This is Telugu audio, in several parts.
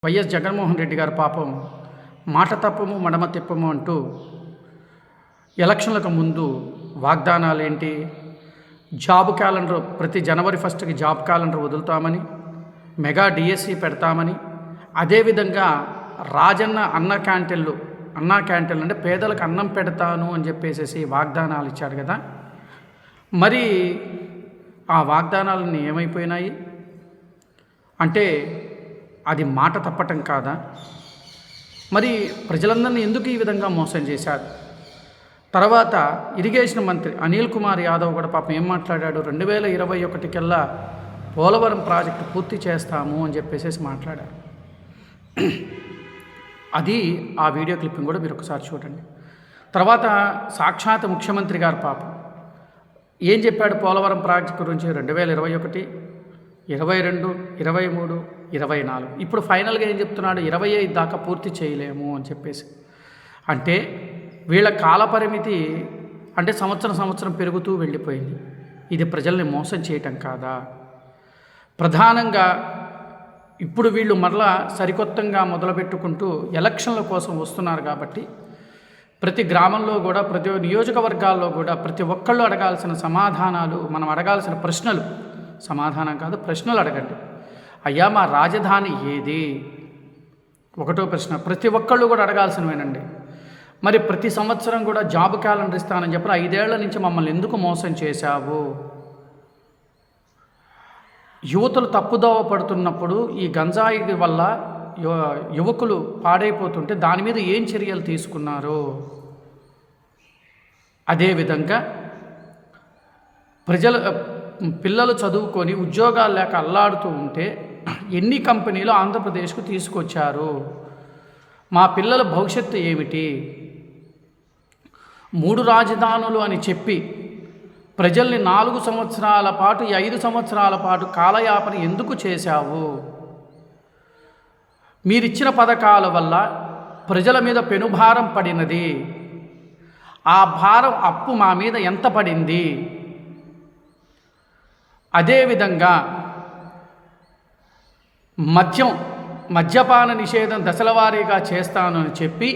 వైఎస్ జగన్మోహన్ రెడ్డి గారు పాపం మాట తప్పము మడమ తిప్పము అంటూ ఎలక్షన్లకు ముందు వాగ్దానాలు ఏంటి, జాబ్ క్యాలెండర్ ప్రతి జనవరి 1కి జాబ్ క్యాలెండర్ వదులుతామని, మెగా డిఎస్సి పెడతామని, అదేవిధంగా రాజన్న అన్నా క్యాంటీన్లు అంటే పేదలకు అన్నం పెడతాను అని చెప్పేసి వాగ్దానాలు ఇచ్చాడు కదా. మరి ఆ వాగ్దానాలన్నీ ఏమైపోయినాయి అంటే అది మాట తప్పటం కాదా? మరి ప్రజలందరినీ ఎందుకు ఈ విధంగా మోసం చేశారు? తర్వాత ఇరిగేషన్ మంత్రి అనిల్ కుమార్ యాదవ్ కూడా పాపం ఏం మాట్లాడాడు, 2021 కల్లా పోలవరం ప్రాజెక్టు పూర్తి చేస్తాము అని చెప్పేసి మాట్లాడారు. అది ఆ వీడియో క్లిప్పింగ్ కూడా మీరు ఒకసారి చూడండి. తర్వాత సాక్షాత్ ముఖ్యమంత్రి గారు పాపం ఏం చెప్పాడు పోలవరం ప్రాజెక్టు గురించి 2021, 22, 23, 24, ఇప్పుడు ఫైనల్గా ఏం చెప్తున్నాడు, 25 దాకా పూర్తి చేయలేము అని చెప్పేసి. అంటే వీళ్ళ కాలపరిమితి అంటే సంవత్సరం పెరుగుతూ వెళ్ళిపోయింది. ఇది ప్రజల్ని మోసం చేయటం కాదా? ప్రధానంగా ఇప్పుడు వీళ్ళు మరలా సరికొత్తగా మొదలుపెట్టుకుంటూ ఎలక్షన్ల కోసం వస్తున్నారు కాబట్టి ప్రతి గ్రామంలో కూడా ప్రతి నియోజకవర్గాల్లో కూడా ప్రతి ఒక్కళ్ళు అడగాల్సిన సమాధానాలు, మనం అడగాల్సిన ప్రశ్నలు, సమాధానం కాదు ప్రశ్నలు అడగండి. అయ్యా మా రాజధాని ఏది? ఒకటో ప్రశ్న ప్రతి ఒక్కళ్ళు కూడా అడగాల్సినవేనండి. మరి ప్రతి సంవత్సరం కూడా జాబ్ క్యాలెండర్ ఇస్తానని చెప్పి 5 ఏళ్ల నుంచి మమ్మల్ని ఎందుకు మోసం చేశావు? యువతులు తప్పుదోవ పడుతున్నప్పుడు ఈ గంజాయి వల్ల యువకులు పాడైపోతుంటే దాని మీద ఏం చర్యలు తీసుకున్నారు? అదేవిధంగా పిల్లలు చదువుకొని ఉద్యోగాలు లేక అల్లాడుతూ ఉంటే ఎన్ని కంపెనీలు ఆంధ్రప్రదేశ్కు తీసుకొచ్చారు? మా పిల్లల భవిష్యత్తు ఏమిటి? 3 రాజధానులు అని చెప్పి ప్రజల్ని 4 సంవత్సరాల పాటు 5 సంవత్సరాల పాటు కాలయాపన ఎందుకు చేశావు? మీరిచ్చిన పథకాల వల్ల ప్రజల మీద పెనుభారం పడినది. ఆ భారం అప్పు మా మీద ఎంత పడింది? అదేవిధంగా మద్యపాన నిషేధం దశలవారీగా చేస్తానని చెప్పి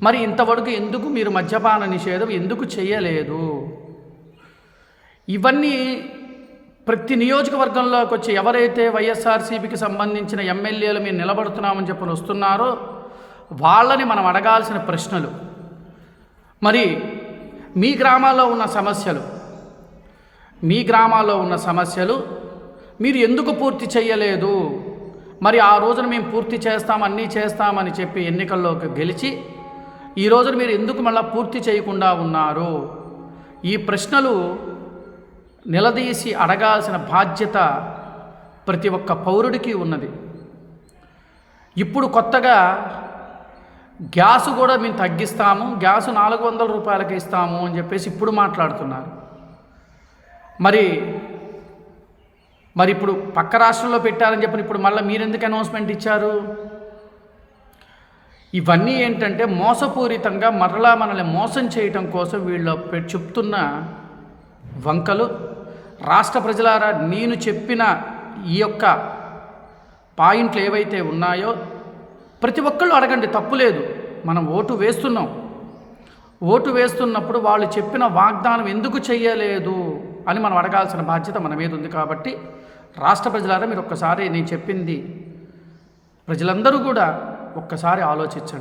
మరి ఇంతవరకు ఎందుకు మీరు మద్యపాన నిషేధం ఎందుకు చేయలేదు? ఇవన్నీ ప్రతి నియోజకవర్గంలోకి వచ్చి ఎవరైతే వైఎస్ఆర్సీపీకి సంబంధించిన ఎమ్మెల్యేలు మేము నిలబడుతున్నామని చెప్పని వస్తున్నారో వాళ్ళని మనం అడగాల్సిన ప్రశ్నలు. మరి మీ గ్రామాల్లో ఉన్న సమస్యలు మీరు ఎందుకు పూర్తి చేయలేదు? మరి ఆ రోజున మేము పూర్తి చేస్తాం అన్నీ చేస్తామని చెప్పి ఎన్నికల్లోకి గెలిచి ఈ రోజున మీరు ఎందుకు మళ్ళీ పూర్తి చేయకుండా ఉన్నారు? ఈ ప్రశ్నలు నిలదీసి అడగాల్సిన బాధ్యత ప్రతి ఒక్క పౌరుడికి ఉన్నది. ఇప్పుడు కొత్తగా గ్యాస్ కూడా మేము తగ్గిస్తాము, గ్యాస్ 400 రూపాయలకి ఇస్తాము అని చెప్పేసి ఇప్పుడు మాట్లాడుతున్నారు. మరి ఇప్పుడు పక్క రాష్ట్రంలో పెట్టారని చెప్పి ఇప్పుడు మళ్ళీ మీరెందుకు అనౌన్స్మెంట్ ఇచ్చారు? ఇవన్నీ ఏంటంటే మోసపూరితంగా మరలా మనల్ని మోసం చేయటం కోసం వీళ్ళు చెప్తున్న వంకలు. రాష్ట్ర ప్రజలారా, నేను చెప్పిన ఈ యొక్క పాయింట్లు ఏవైతే ఉన్నాయో ప్రతి ఒక్కళ్ళు అడగండి, తప్పులేదు. మనం ఓటు వేస్తున్నప్పుడు వాళ్ళు చెప్పిన వాగ్దానం ఎందుకు చెయ్యలేదు అని మనం అడగాల్సిన బాధ్యత మన మీద ఉంది. కాబట్టి రాష్ట్ర ప్రజలారా, మీరు ఒక్కసారి నేను చెప్పింది ప్రజలందరూ కూడా ఒక్కసారి ఆలోచించండి.